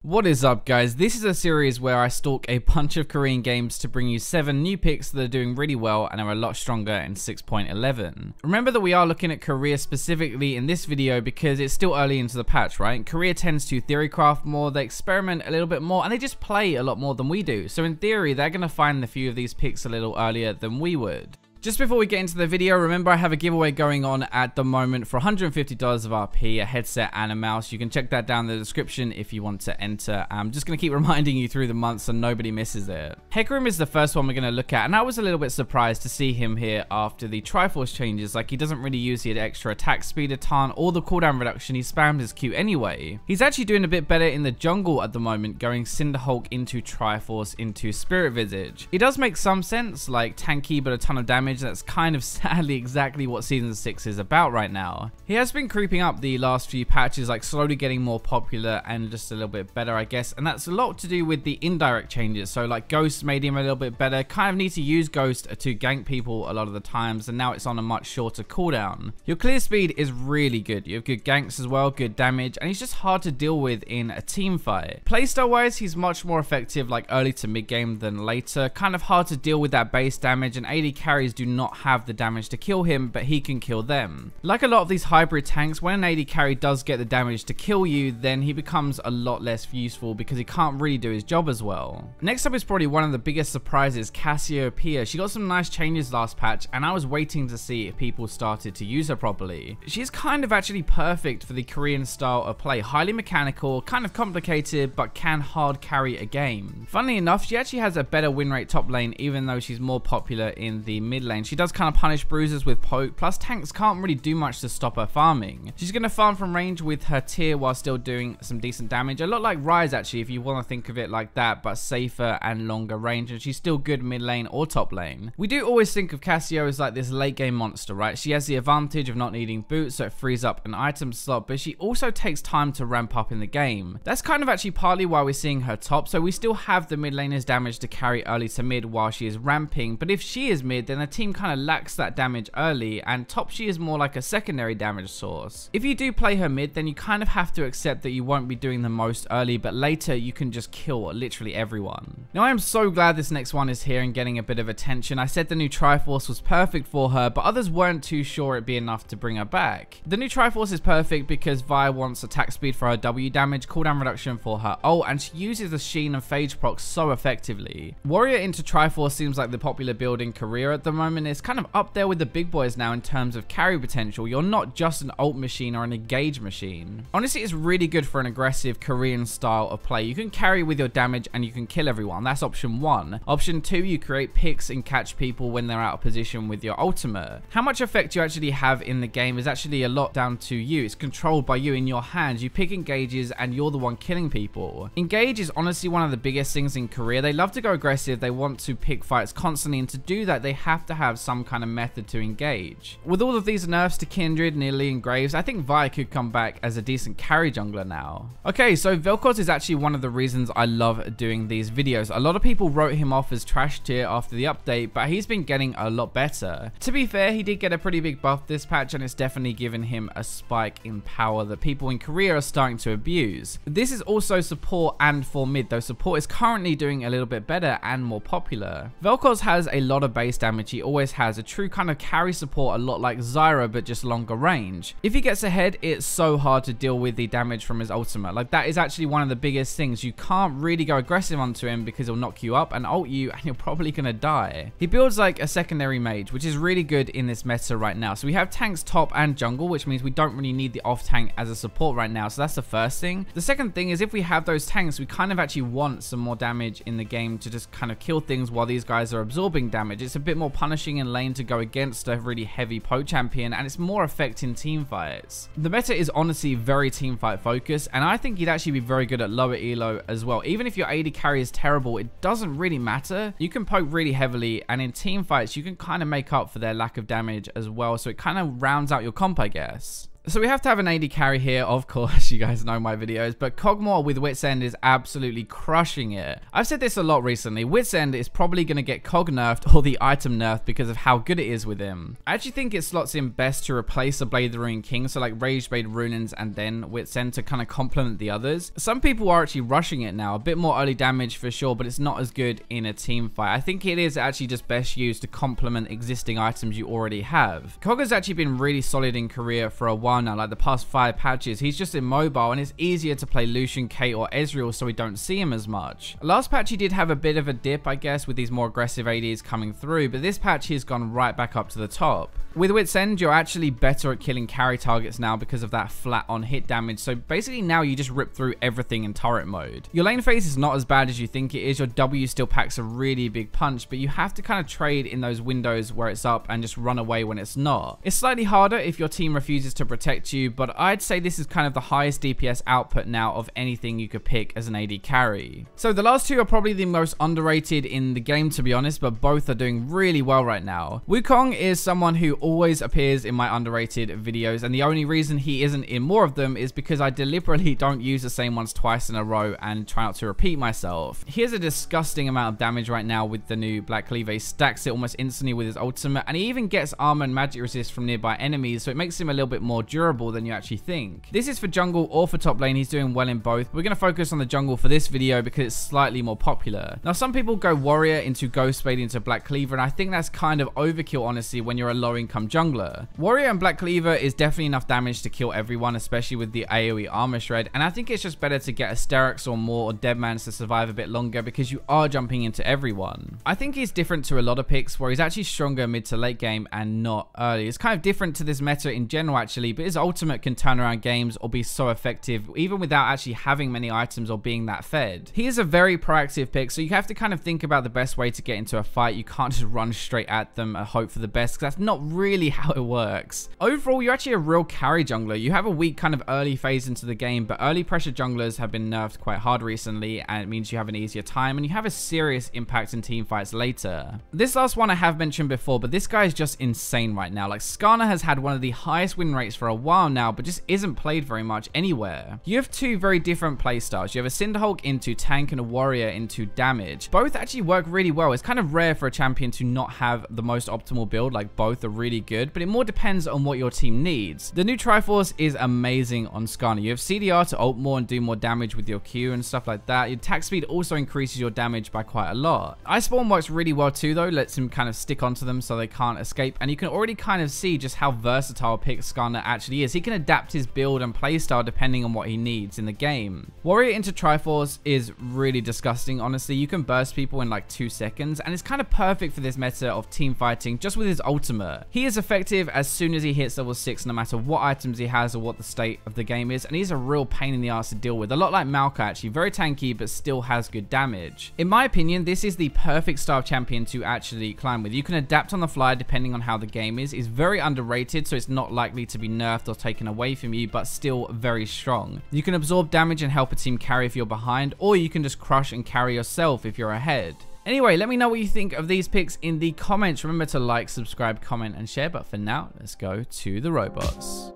What is up, guys? This is a series where I stalk a bunch of Korean games to bring you 7 new picks that are doing really well and are a lot stronger in 6.11. Remember that we are looking at Korea specifically in this video because it's still early into the patch, right? Korea tends to theorycraft more, they experiment a little bit more, and they just play a lot more than we do. So in theory, they're going to find a few of these picks a little earlier than we would. Just before we get into the video, remember I have a giveaway going on at the moment for $150 of RP, a headset and a mouse. You can check that down in the description if you want to enter. I'm just going to keep reminding you through the month so nobody misses it. Hecarim is the first one we're going to look at, and I was a little bit surprised to see him here after the Triforce changes. Like, he doesn't really use the extra attack speed a ton or the cooldown reduction. He spammed his Q anyway. He's actually doing a bit better in the jungle at the moment, going Cinderhulk into Triforce into Spirit Visage. It does make some sense, like tanky but a ton of damage. That's kind of sadly exactly what Season 6 is about right now. He has been creeping up the last few patches, like slowly getting more popular and just a little bit better, I guess, and that's a lot to do with the indirect changes. So like Ghost made him a little bit better, kind of need to use Ghost to gank people a lot of the times, and now it's on a much shorter cooldown. Your clear speed is really good, you have good ganks as well, good damage, and he's just hard to deal with in a team fight. Playstyle wise, he's much more effective like early to mid game than later, kind of hard to deal with that base damage, and AD carries do not have the damage to kill him, but he can kill them. Like a lot of these hybrid tanks, when an AD carry does get the damage to kill you, then he becomes a lot less useful because he can't really do his job as well. Next up is probably one of the biggest surprises, Cassiopeia. She got some nice changes last patch, and I was waiting to see if people started to use her properly. She's kind of actually perfect for the Korean style of play, highly mechanical, kind of complicated, but can hard carry a game. Funnily enough, she actually has a better win rate top lane, even though she's more popular in the mid lane. She does kind of punish bruises with poke, plus tanks can't really do much to stop her farming. She's going to farm from range with her tier while still doing some decent damage, a lot like Ryze actually, if you want to think of it like that, but safer and longer range, and she's still good mid lane or top lane. We do always think of Cassio as like this late game monster, right? She has the advantage of not needing boots, so it frees up an item slot, but she also takes time to ramp up in the game. That's kind of actually partly why we're seeing her top, so we still have the mid laner's damage to carry early to mid while she is ramping, but if she is mid, then the team kind of lacks that damage early, and top she is more like a secondary damage source. If you do play her mid, then you kind of have to accept that you won't be doing the most early, but later you can just kill literally everyone. Now I am so glad this next one is here and getting a bit of attention. I said the new Triforce was perfect for her, but others weren't too sure it'd be enough to bring her back. The new Triforce is perfect because Vi wants attack speed for her W damage, cooldown reduction for her ult, and she uses the Sheen and Phage proc so effectively. Warrior into Triforce seems like the popular build in Korea at the moment. It's kind of up there with the big boys now in terms of carry potential. You're not just an ult machine or an engage machine. Honestly, it's really good for an aggressive Korean style of play. You can carry with your damage and you can kill everyone. That's option 1. Option 2, you create picks and catch people when they're out of position with your ultimate. How much effect you actually have in the game is actually a lot down to you. It's controlled by you in your hands. You pick engages and you're the one killing people. Engage is honestly one of the biggest things in Korea. They love to go aggressive. They want to pick fights constantly, and to do that they have to have some kind of method to engage. With all of these nerfs to Kindred, Nidalee, and Graves, I think Vi could come back as a decent carry jungler now. Okay, so Vel'Koz is actually one of the reasons I love doing these videos. A lot of people wrote him off as trash tier after the update, but he's been getting a lot better. To be fair, he did get a pretty big buff this patch, and it's definitely given him a spike in power that people in Korea are starting to abuse. This is also support and for mid, though support is currently doing a little bit better and more popular. Vel'Koz has a lot of base damage. He always has a true kind of carry support, a lot like Zyra, but just longer range. If he gets ahead, it's so hard to deal with the damage from his ultimate. Like, that is actually one of the biggest things. You can't really go aggressive onto him because he'll knock you up and ult you, and you're probably gonna die. He builds like a secondary mage, which is really good in this meta right now. So we have tanks top and jungle, which means we don't really need the off tank as a support right now. So that's the first thing. The second thing is, if we have those tanks, we kind of actually want some more damage in the game to just kind of kill things while these guys are absorbing damage. It's a bit more punishing in lane to go against a really heavy poke champion, and it's more effective in team fights. The meta is honestly very team fight focused, and I think he'd actually be very good at lower elo as well. Even if your AD carry is terrible, it doesn't really matter. You can poke really heavily, and in team fights you can kind of make up for their lack of damage as well, so it kind of rounds out your comp, I guess. So we have to have an AD carry here, of course, you guys know my videos, but Kog'Maw with Wit's End is absolutely crushing it. I've said this a lot recently, Wit's End is probably going to get Cog nerfed or the item nerfed because of how good it is with him. I actually think it slots in best to replace a Blade of the Ruined King, so like Rage Blade, Runins, and then Wit's End to kind of complement the others. Some people are actually rushing it now, a bit more early damage for sure, but it's not as good in a team fight. I think it is actually just best used to complement existing items you already have. Cog has actually been really solid in career for a while now, like the past 5 patches. He's just immobile and it's easier to play Lucian, Kate, or Ezreal so we don't see him as much. Last patch he did have a bit of a dip, I guess, with these more aggressive ADs coming through, but this patch he's gone right back up to the top. With Wit's End, you're actually better at killing carry targets now because of that flat on hit damage, so basically now you just rip through everything in turret mode. Your lane phase is not as bad as you think it is, your W still packs a really big punch, but you have to kind of trade in those windows where it's up and just run away when it's not. It's slightly harder if your team refuses to protect you, but I'd say this is kind of the highest DPS output now of anything you could pick as an AD carry. So the last two are probably the most underrated in the game, to be honest, but both are doing really well right now. Wukong is someone who always appears in my underrated videos, and the only reason he isn't in more of them is because I deliberately don't use the same ones twice in a row and try not to repeat myself. He has a disgusting amount of damage right now with the new Black Cleaver. He stacks it almost instantly with his ultimate, and he even gets armor and magic resist from nearby enemies, so it makes him a little bit more durable than you actually think. This is for jungle or for top lane. He's doing well in both. We're going to focus on the jungle for this video because it's slightly more popular. Now, some people go warrior into Ghostblade into Black Cleaver, and I think that's kind of overkill, honestly, when you're a low income jungler. Warrior and Black Cleaver is definitely enough damage to kill everyone, especially with the AoE armor shred, and I think it's just better to get Asterix or more or Deadmans to survive a bit longer because you are jumping into everyone. I think he's different to a lot of picks where he's actually stronger mid to late game and not early. It's kind of different to this meta in general actually, but his ultimate can turn around games or be so effective even without actually having many items or being that fed. He is a very proactive pick, so you have to kind of think about the best way to get into a fight. You can't just run straight at them and hope for the best, because that's not really how it works. Overall, you're actually a real carry jungler. You have a weak kind of early phase into the game, but early pressure junglers have been nerfed quite hard recently, and it means you have an easier time and you have a serious impact in team fights later. This last one I have mentioned before, but this guy is just insane right now. Like, Skarner has had one of the highest win rates for a while now, but just isn't played very much anywhere. You have two very different playstyles. You have a Cinderhulk into tank and a warrior into damage. Both actually work really well. It's kind of rare for a champion to not have the most optimal build. Like, both are really good, but it more depends on what your team needs. The new Triforce is amazing on Skarner. You have CDR to ult more and do more damage with your Q and stuff like that. Your attack speed also increases your damage by quite a lot. Iceborne works really well too though, lets him kind of stick onto them so they can't escape, and you can already kind of see just how versatile pick Skarner actually is. He can adapt his build and playstyle depending on what he needs in the game. Warrior into Triforce is really disgusting, honestly. You can burst people in like 2 seconds, and it's kind of perfect for this meta of team fighting just with his ultimate. He is effective as soon as he hits level 6, no matter what items he has or what the state of the game is, and he's a real pain in the ass to deal with. A lot like Maokai actually, very tanky but still has good damage. In my opinion, this is the perfect style champion to actually climb with. You can adapt on the fly depending on how the game is. He's very underrated, so it's not likely to be nerfed or taken away from you, but still very strong. You can absorb damage and help a team carry if you're behind, or you can just crush and carry yourself if you're ahead. Anyway, let me know what you think of these picks in the comments. Remember to like, subscribe, comment, and share. But for now, let's go to the robots.